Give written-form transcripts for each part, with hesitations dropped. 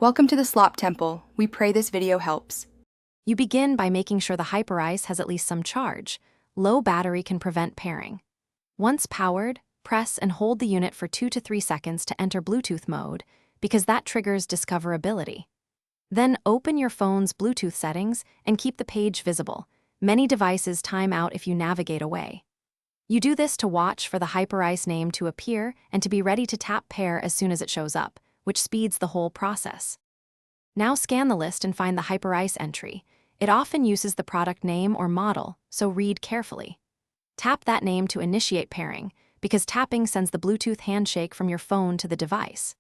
Welcome to the Slop Temple. We pray this video helps. You begin by making sure the Hyperice has at least some charge. Low battery can prevent pairing. Once powered, press and hold the unit for 2 to 3 seconds to enter Bluetooth mode, because that triggers discoverability. Then open your phone's Bluetooth settings and keep the page visible. Many devices time out if you navigate away. You do this to watch for the Hyperice name to appear and to be ready to tap pair as soon as it shows up, which speeds the whole process. Now scan the list and find the Hyperice entry. It often uses the product name or model, so read carefully. Tap that name to initiate pairing, because tapping sends the Bluetooth handshake from your phone to the device.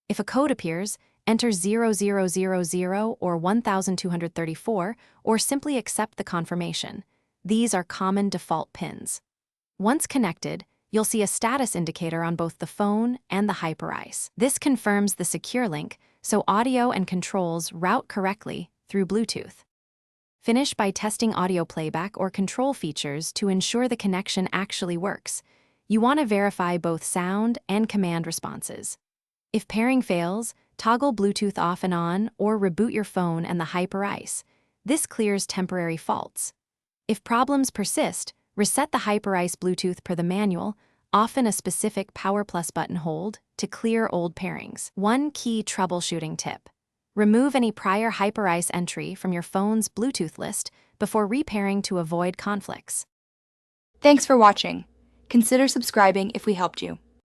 If a code appears, enter 0000 or 1234, or simply accept the confirmation. These are common default pins. Once connected, you'll see a status indicator on both the phone and the Hyperice. This confirms the secure link, so audio and controls route correctly through Bluetooth. Finish by testing audio playback or control features to ensure the connection actually works. You want to verify both sound and command responses. If pairing fails, toggle Bluetooth off and on or reboot your phone and the Hyperice. This clears temporary faults. If problems persist, reset the Hyperice Bluetooth per the manual, often a specific Power Plus button hold, to clear old pairings. One key troubleshooting tip: remove any prior Hyperice entry from your phone's Bluetooth list before repairing to avoid conflicts. Thanks for watching. Consider subscribing if we helped you.